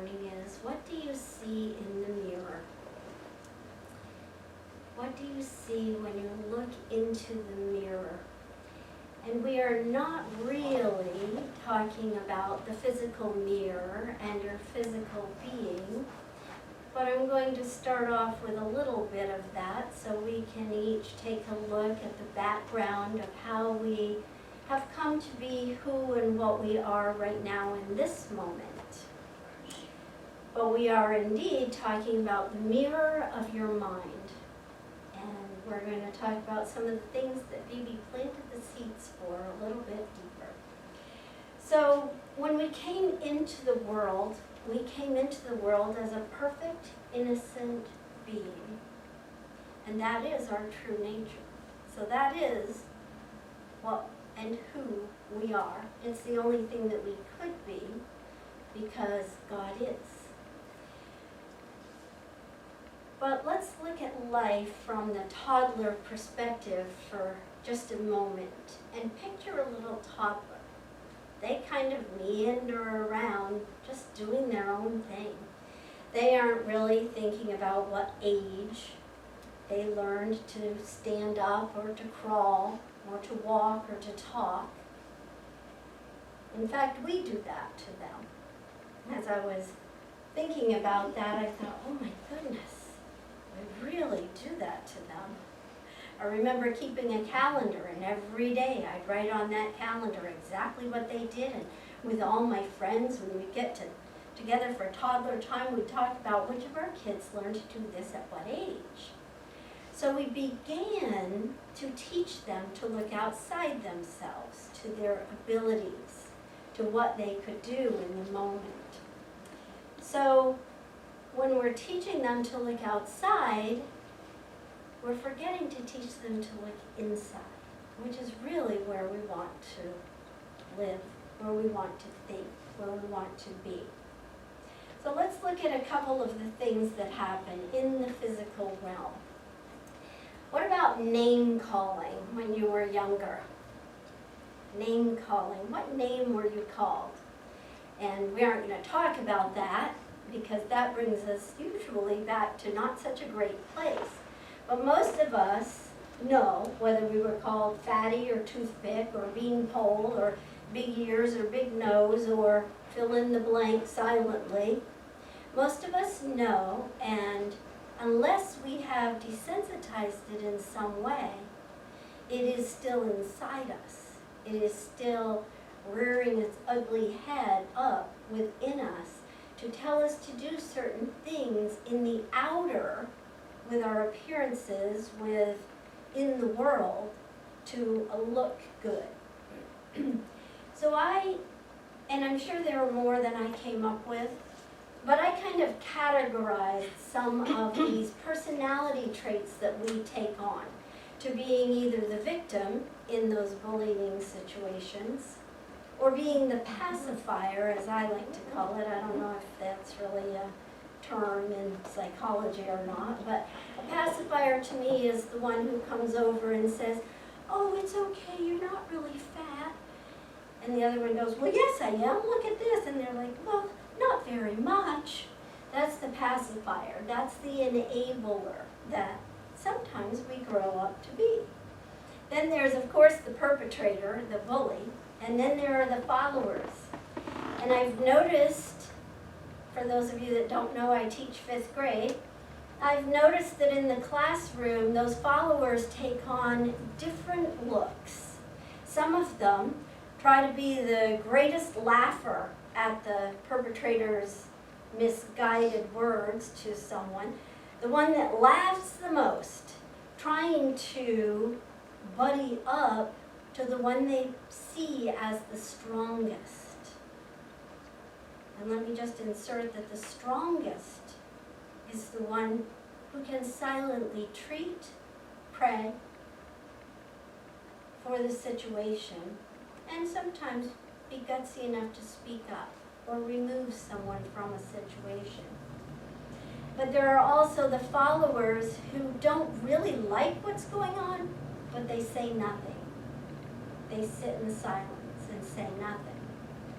morning is, what do you see in the mirror? What do you see when you look into the mirror? And we are not really talking about the physical mirror and your physical being, but I'm going to start off with a little bit of that so we can each take a look at the background of how we have come to be who and what we are right now in this moment. But we are indeed talking about the mirror of your mind. And we're going to talk about some of the things that Bibi planted the seeds for a little bit deeper. So when we came into the world as a perfect, innocent being. And that is our true nature. So that is what and who we are. It's the only thing that we could be because God is. But let's look at life from the toddler perspective for just a moment and picture a little toddler. They kind of meander around just doing their own thing. They aren't really thinking about what age they learned to stand up or to crawl or to walk or to talk. In fact, we do that to them. As I was thinking about that, I thought, oh my goodness. I really do that to them. I remember keeping a calendar, and every day I'd write on that calendar exactly what they did. And with all my friends, when we get together for toddler time, we'd talk about which of our kids learned to do this at what age. So we began to teach them to look outside themselves, to their abilities, to what they could do in the moment. So when we're teaching them to look outside, we're forgetting to teach them to look inside, which is really where we want to live, where we want to think, where we want to be. So let's look at a couple of the things that happen in the physical realm. What about name calling when you were younger? Name calling. What name were you called? And we aren't going to talk about that, because that brings us usually back to not such a great place. But most of us know whether we were called fatty or toothpick or beanpole or big ears or big nose or fill in the blank silently. Most of us know, and unless we have desensitized it in some way, it is still inside us. It is still rearing its ugly head up within us to tell us to do certain things in the outer, with our appearances, in the world, to look good. So and I'm sure there are more than I came up with, but I kind of categorized some of these personality traits that we take on to being either the victim in those bullying situations, or being the pacifier, as I like to call it. I don't know if that's really a term in psychology or not, but a pacifier to me is the one who comes over and says, oh, it's okay, you're not really fat. And the other one goes, well, yes, I am, look at this. And they're like, well, not very much. That's the pacifier. That's the enabler that sometimes we grow up to be. Then there's, of course, the perpetrator, the bully. And then there are the followers. And I've noticed, for those of you that don't know, I teach 5th grade. I've noticed that in the classroom, those followers take on different looks. Some of them try to be the greatest laugher at the perpetrator's misguided words to someone. The one that laughs the most, trying to buddy up to the one they see as the strongest. And let me just insert that the strongest is the one who can silently treat, pray for the situation, and sometimes be gutsy enough to speak up or remove someone from a situation. But there are also the followers who don't really like what's going on, but they say nothing. They sit in silence and say nothing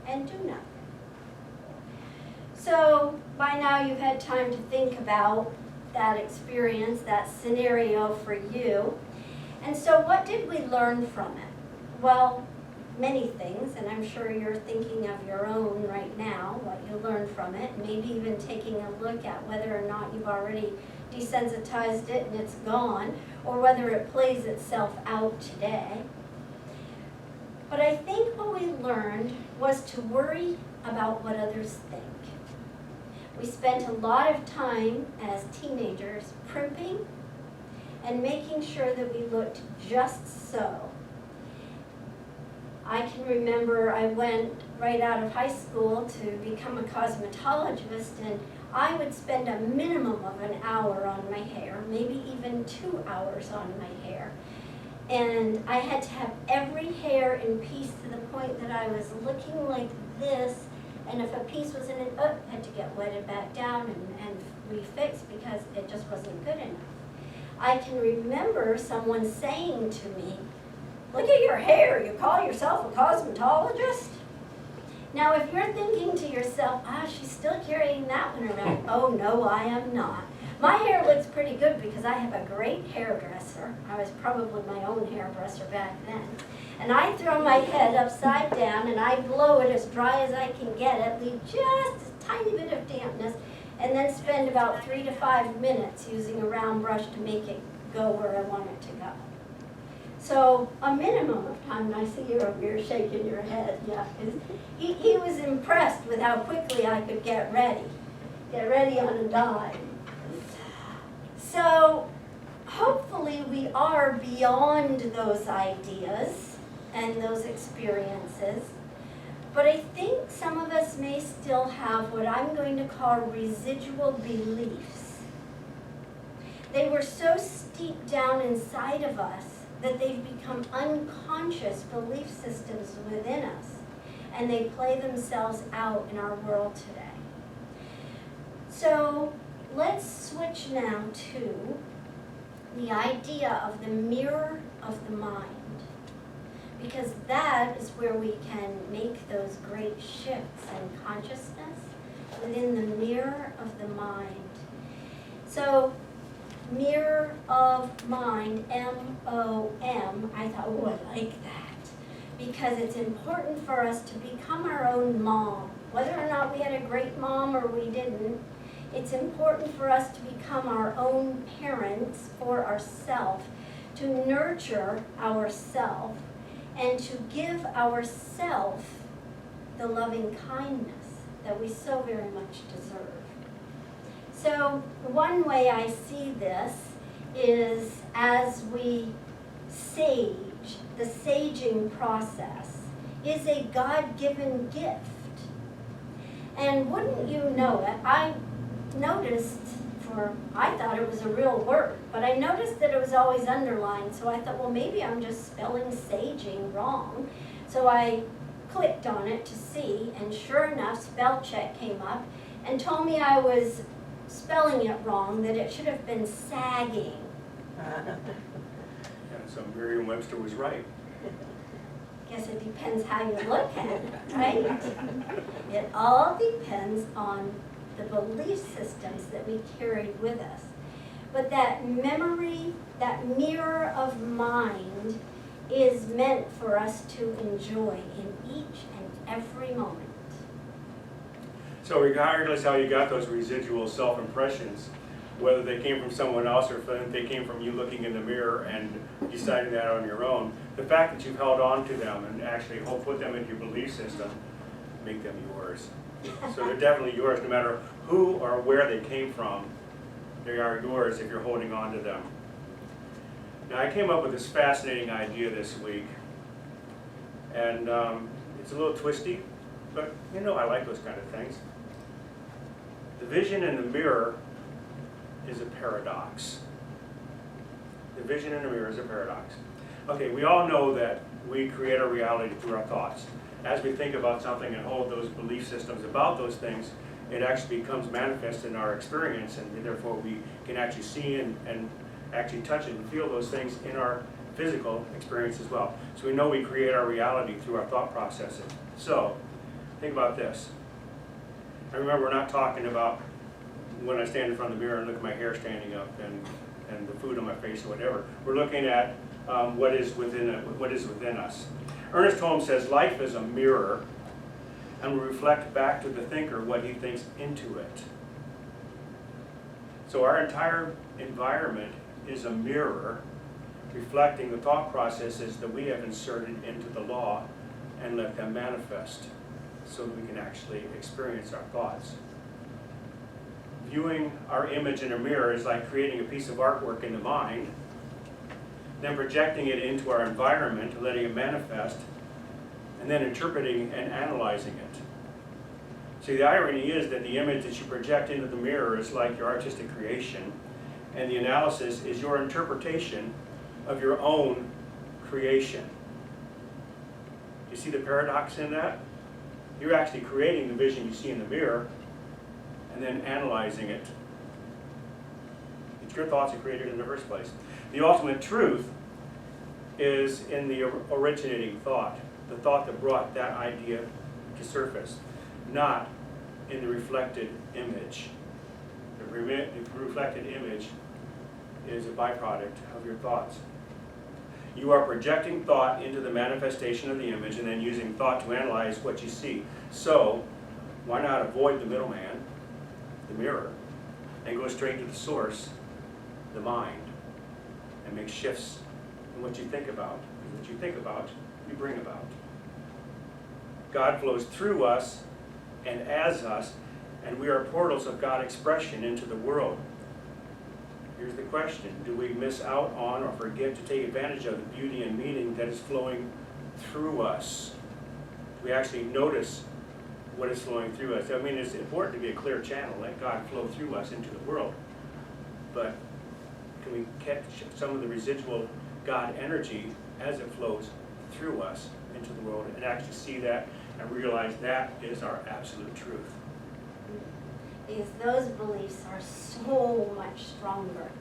and do nothing. So by now you've had time to think about that experience, that scenario for you. And so what did we learn from it? Well, many things, and I'm sure you're thinking of your own right now, what you learned from it, maybe even taking a look at whether or not you've already desensitized it and it's gone, or whether it plays itself out today. But I think what we learned was to worry about what others think. We spent a lot of time as teenagers primping and making sure that we looked just so. I can remember I went right out of high school to become a cosmetologist, and I would spend a minimum of an hour on my hair, maybe even 2 hours on my hair. And I had to have every hair in piece to the point that I was looking like this, and if a piece was in it, I had to get wetted back down and refixed because it just wasn't good enough. I can remember someone saying to me, "Look at your hair, you call yourself a cosmetologist?" Now if you're thinking to yourself, she's still carrying that one around. Oh no, I am not. My hair looks pretty good because I have a great hairdresser. I was probably my own hairdresser back then. And I throw my head upside down and I blow it as dry as I can get it, leave just a tiny bit of dampness, and then spend about 3 to 5 minutes using a round brush to make it go where I want it to go. So a minimum of time, and I see you over here shaking your head, yeah, he was impressed with how quickly I could get ready on a dime. So hopefully we are beyond those ideas and those experiences, but I think some of us may still have what I'm going to call residual beliefs. They were so steep down inside of us that they've become unconscious belief systems within us, and they play themselves out in our world today. So let's switch now to the idea of the mirror of the mind, because that is where we can make those great shifts in consciousness within the mirror of the mind. So mirror of mind, M-O-M, I thought, oh, I like that, because it's important for us to become our own mom. Whether or not we had a great mom or we didn't, it's important for us to become our own parents for ourselves, to nurture ourselves, and to give ourselves the loving kindness that we so very much deserve. So one way I see this is as we sage, the saging process is a God-given gift. And wouldn't you know it, I noticed, I thought it was a real word, but I noticed that it was always underlined, so I thought, well, maybe I'm just spelling saging wrong. So I clicked on it to see, and sure enough, spell check came up and told me I was spelling it wrong, that it should have been sagging. And so Merriam-Webster was right. Guess it depends how you look at it, right? It all depends on the belief systems that we carried with us. But that memory, that mirror of mind, is meant for us to enjoy in each and every moment. So regardless how you got those residual self-impressions, whether they came from someone else or if they came from you looking in the mirror and deciding that on your own, the fact that you've held on to them and actually put them into your belief system, make them yours. So they're definitely yours, no matter who or where they came from. They are yours if you're holding on to them. Now I came up with this fascinating idea this week, and it's a little twisty, but you know I like those kind of things. The vision in the mirror is a paradox. The vision in the mirror is a paradox. Okay, we all know that we create our reality through our thoughts. As we think about something and hold those belief systems about those things, it actually becomes manifest in our experience, and therefore we can actually see and actually touch and feel those things in our physical experience as well. So we know we create our reality through our thought processing. So think about this. I remember we're not talking about when I stand in front of the mirror and look at my hair standing up and the food on my face or whatever. We're looking at what is within us. Ernest Holmes says life is a mirror, and we reflect back to the thinker what he thinks into it. So our entire environment is a mirror reflecting the thought processes that we have inserted into the law and let them manifest so that we can actually experience our thoughts. Viewing our image in a mirror is like creating a piece of artwork in the mind, then projecting it into our environment, letting it manifest, and then interpreting and analyzing it. See, the irony is that the image that you project into the mirror is like your artistic creation, and the analysis is your interpretation of your own creation. You see the paradox in that? You're actually creating the vision you see in the mirror and then analyzing it. It's your thoughts that created it in the first place. The ultimate truth is in the originating thought, the thought that brought that idea to surface, not in the reflected image. The reflected image is a byproduct of your thoughts. You are projecting thought into the manifestation of the image and then using thought to analyze what you see. So, why not avoid the middleman, the mirror, and go straight to the source, the mind, and make shifts in what you think about. Because what you think about, you bring about. God flows through us and as us, and we are portals of God expression into the world. Here's the question: do we miss out on or forget to take advantage of the beauty and meaning that is flowing through us? Do we actually notice what is flowing through us? I mean, it's important to be a clear channel, let God flow through us into the world. But can we catch some of the residual God energy as it flows through us into the world and actually see that and realize that is our absolute truth? Because those beliefs are so much stronger.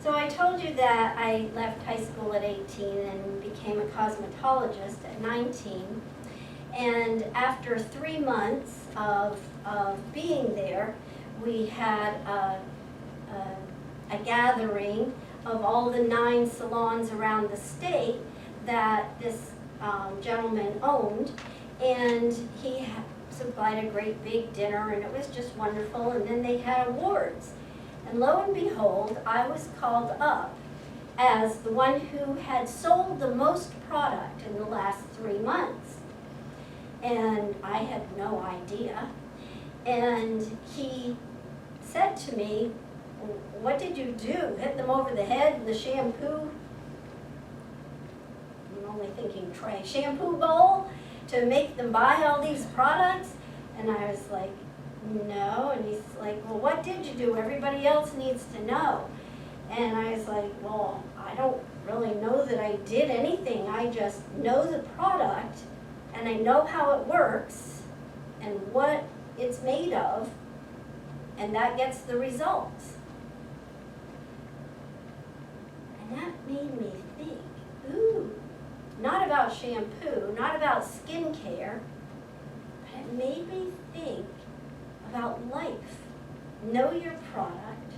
So I told you that I left high school at 18 and became a cosmetologist at 19. And after 3 months of being there, we had a gathering of all the 9 salons around the state that this gentleman owned, and he supplied a great big dinner, and it was just wonderful. And then they had awards, and lo and behold, I was called up as the one who had sold the most product in the last 3 months, and I had no idea. And he said to me, "What did you do? Hit them over the head with the shampoo?" I'm only thinking tray shampoo bowl to make them buy all these products? And I was like, no. And he's like, well, what did you do? Everybody else needs to know. And I was like, well, I don't really know that I did anything. I just know the product, and I know how it works and what it's made of, and that gets the results. And that made me think, ooh, not about shampoo, not about skincare, but it made me think about life. Know your product,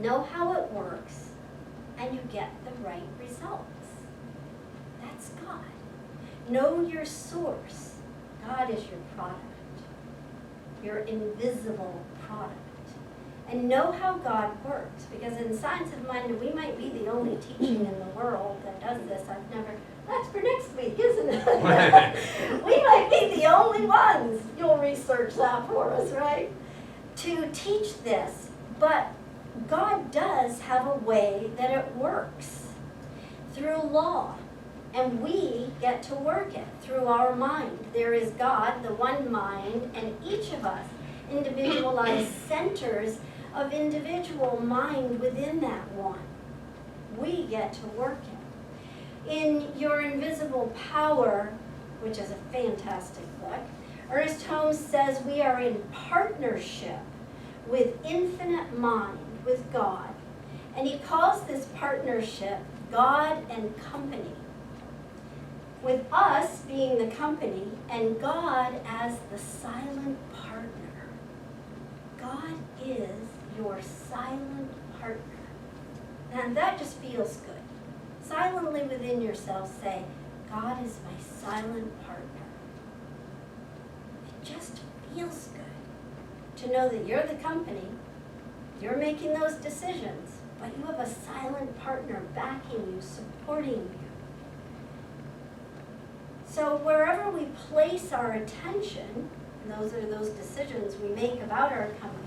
know how it works, and you get the right results. That's God. Know your source. God is your product, your invisible product. And know how God works, because in Science of Mind, we might be the only teaching in the world that does this. That's for next week, isn't it? We might be the only ones. You'll research that for us, right? To teach this. But God does have a way that it works through law. And we get to work it through our mind. There is God, the one mind, and each of us individualized centers of individual mind within that one. We get to work it. In Your Invisible Power, which is a fantastic book, Ernest Holmes says we are in partnership with infinite mind, with God. And he calls this partnership God and company, with us being the company and God as the silent partner. is your silent partner. And that just feels good. Silently within yourself say, God is my silent partner. It just feels good to know that you're the company, you're making those decisions, but you have a silent partner backing you, supporting you. So wherever we place our attention, and those are those decisions we make about our company,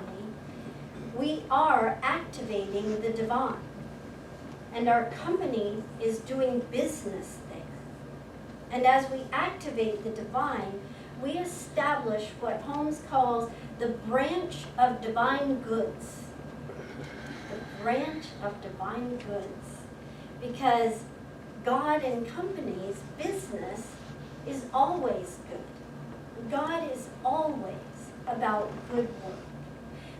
we are activating the divine. And our company is doing business there. And as we activate the divine, we establish what Holmes calls the branch of divine goods. The branch of divine goods. Because God and company's business is always good. God is always about good work.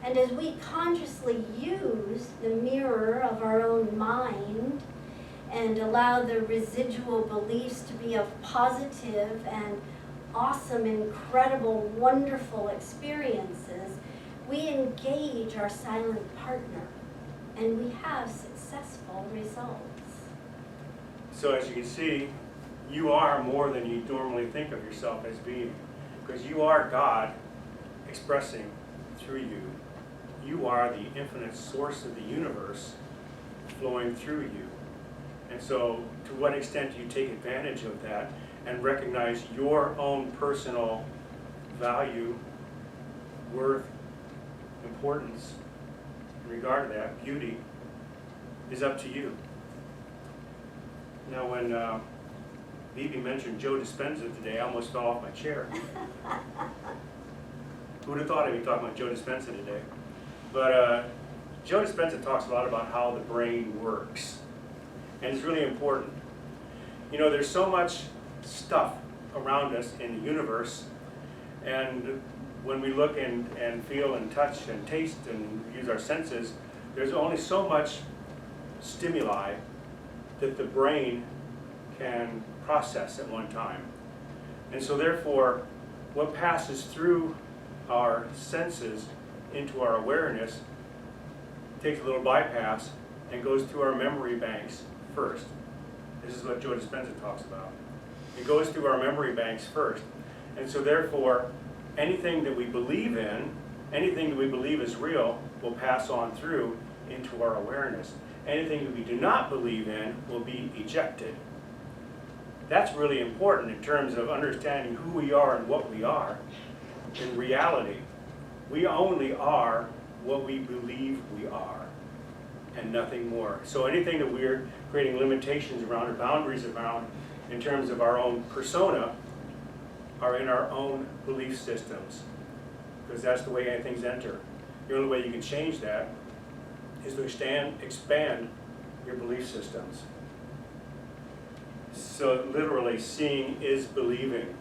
And as we consciously use the mirror of our own mind and allow the residual beliefs to be of positive and awesome, incredible, wonderful experiences, we engage our silent partner and we have successful results. So as you can see, you are more than you normally think of yourself as being, because you are God expressing through you. You are the infinite source of the universe flowing through you. And so to what extent do you take advantage of that and recognize your own personal value, worth, importance in regard to that, beauty, is up to you. Now when Vivi mentioned Joe Dispenza today, I almost fell off my chair. Who would have thought I'd be talking about Joe Dispenza today? But Joe Dispenza talks a lot about how the brain works. And it's really important. You know, there's so much stuff around us in the universe. And when we look and feel and touch and taste and use our senses, there's only so much stimuli that the brain can process at one time. And so therefore, what passes through our senses into our awareness takes a little bypass and goes through our memory banks first. This is what Joe Dispenza talks about. It goes through our memory banks first. And so therefore, anything that we believe in, anything that we believe is real, will pass on through into our awareness. Anything that we do not believe in will be ejected. That's really important in terms of understanding who we are and what we are. In reality, we only are what we believe we are, and nothing more. So anything that we're creating limitations around or boundaries around in terms of our own persona are in our own belief systems, because that's the way things enter. The only way you can change that is to expand your belief systems. So literally, seeing is believing.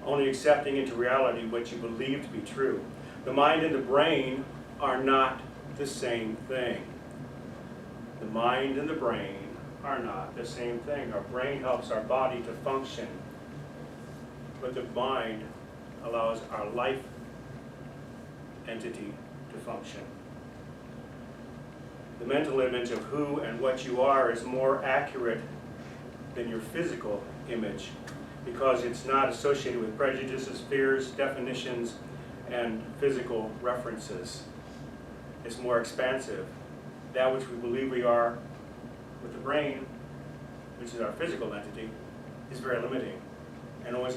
Only accepting into reality what you believe to be true. The mind and the brain are not the same thing. The mind and the brain are not the same thing. Our brain helps our body to function, but the mind allows our life entity to function. The mental image of who and what you are is more accurate than your physical image, because it's not associated with prejudices, fears, definitions, and physical references. It's more expansive. That which we believe we are with the brain, which is our physical entity, is very limiting and only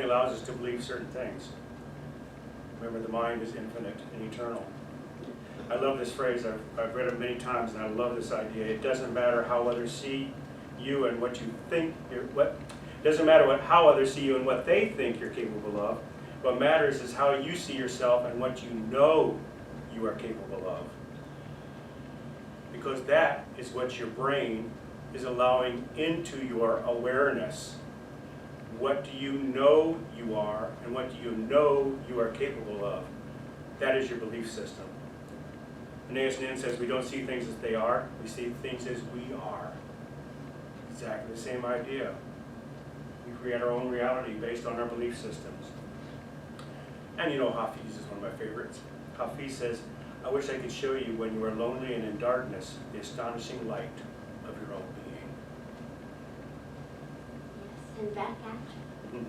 allows us to believe certain things. Remember, the mind is infinite and eternal. I love this phrase. I've read it many times, and I love this idea. It doesn't matter how others see you and what you think doesn't matter how others see you and what they think you're capable of. What matters is how you see yourself and what you know you are capable of. Because that is what your brain is allowing into your awareness. What do you know you are, and what do you know you are capable of? That is your belief system. Ernest Holmes says we don't see things as they are, we see things as we are. Exactly the same idea. We create our own reality based on our belief systems. And you know, Hafiz is one of my favorites. Hafiz says, I wish I could show you when you are lonely and in darkness, the astonishing light of your own being. Yes, and back at you.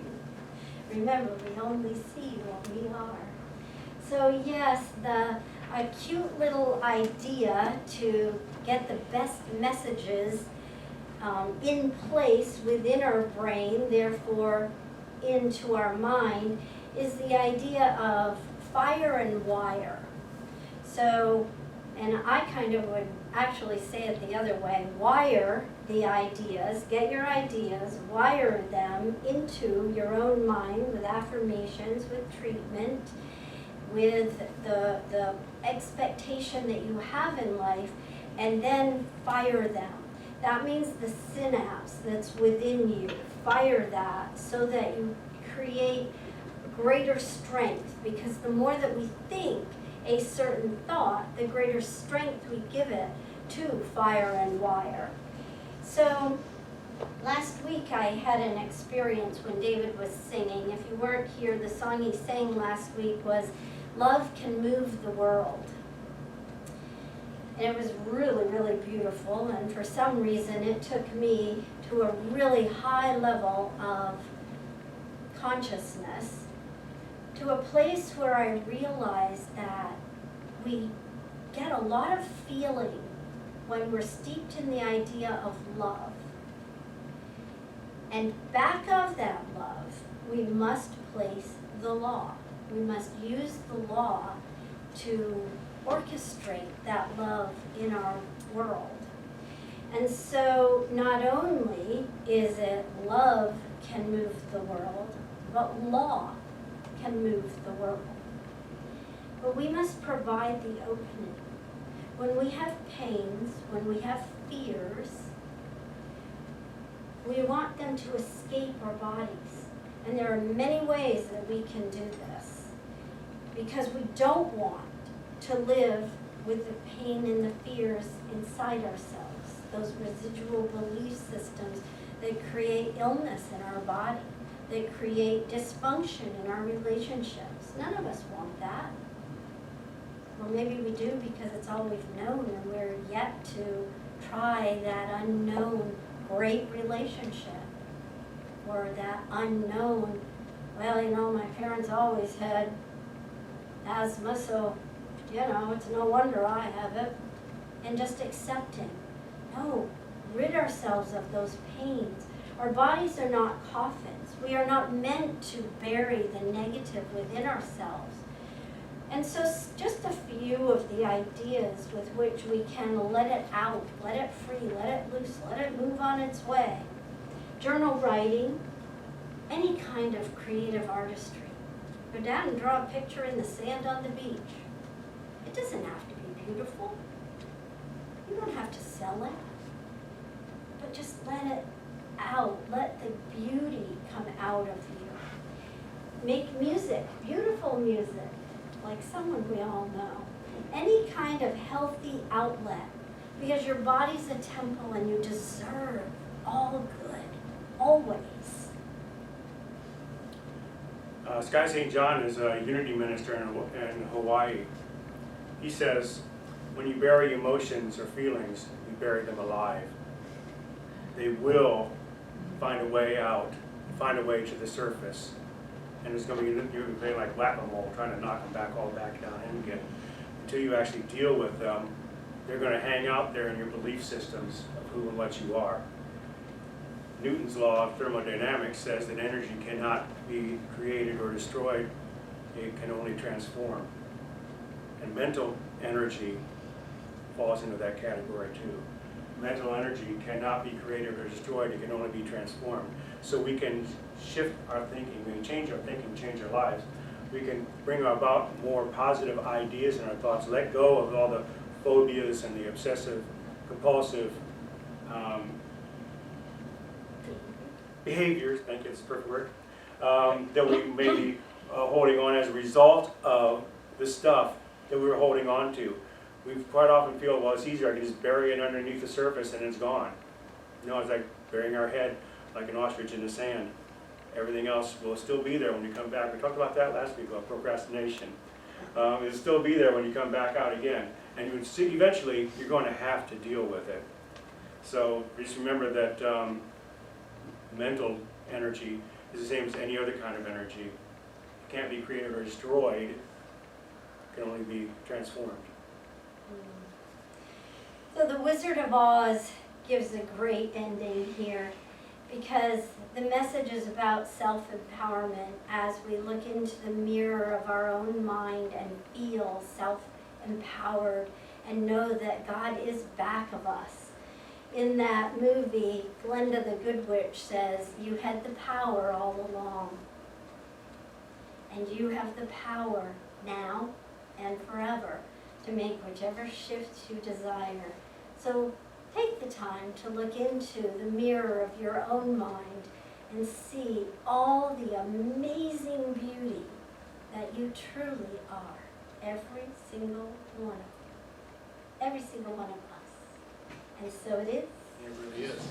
Remember, we only see what we are. So yes, a cute little idea to get the best messages in place within our brain, therefore into our mind, is the idea of fire and wire. So, and I kind of would actually say it the other way, wire the ideas, get your ideas, wire them into your own mind with affirmations, with treatment, with the expectation that you have in life, and then fire them. That means the synapse that's within you, fire that so that you create greater strength, because the more that we think a certain thought, the greater strength we give it to fire and wire. So last week I had an experience when David was singing. If you weren't here, the song he sang last week was Love Can Move the World. And it was really, really beautiful, and for some reason it took me to a really high level of consciousness, to a place where I realized that we get a lot of feeling when we're steeped in the idea of love. And back of that love, we must place the law. We must use the law to orchestrate that love in our world. And so not only is it love can move the world, but law can move the world. But we must provide the opening. When we have pains, when we have fears, we want them to escape our bodies. And there are many ways that we can do this, because we don't want to live with the pain and the fears inside ourselves, those residual belief systems that create illness in our body, that create dysfunction in our relationships. None of us want that. Or maybe we do because it's all we've known, and we're yet to try that unknown great relationship, or that unknown, well, you know, my parents always had asthma, so, you know, it's no wonder I have it. And just accepting. No, rid ourselves of those pains. Our bodies are not coffins. We are not meant to bury the negative within ourselves. And so just a few of the ideas with which we can let it out, let it free, let it loose, let it move on its way. Journal writing, any kind of creative artistry. Go down and draw a picture in the sand on the beach. It doesn't have to be beautiful. You don't have to sell it. But just let it out. Let the beauty come out of you. Make music, beautiful music, like someone we all know. Any kind of healthy outlet, because your body's a temple and you deserve all good, always. Sky St. John is a unity minister in Hawaii. He says, when you bury emotions or feelings, you bury them alive. They will find a way out, find a way to the surface. And it's going to be, you're going to be like whack-a-mole, trying to knock them back all back down in again. Until you actually deal with them, they're going to hang out there in your belief systems of who and what you are. Newton's law of thermodynamics says that energy cannot be created or destroyed, it can only transform. And mental energy falls into that category too. Mental energy cannot be created or destroyed, it can only be transformed. So we can shift our thinking, we can change our thinking, change our lives. We can bring about more positive ideas in our thoughts, let go of all the phobias and the obsessive, compulsive behaviors, thank you, that's the perfect word, that we may be holding on as a result of the stuff that we were holding on to. We quite often feel, well, it's easier, I can just bury it underneath the surface and it's gone. You know, it's like burying our head like an ostrich in the sand. Everything else will still be there when we come back. We talked about that last week, about procrastination. It'll still be there when you come back out again. And you would see, eventually, you're going to have to deal with it. So just remember that mental energy is the same as any other kind of energy. It can't be created or destroyed. It can only be transformed. So the Wizard of Oz gives a great ending here, because the message is about self-empowerment as we look into the mirror of our own mind and feel self-empowered and know that God is back of us. In that movie, Glenda the Good Witch says, "You had the power all along, and you have the power now and forever to make whichever shift you desire." So take the time to look into the mirror of your own mind and see all the amazing beauty that you truly are, every single one of you, every single one of us. And so it is. It really is.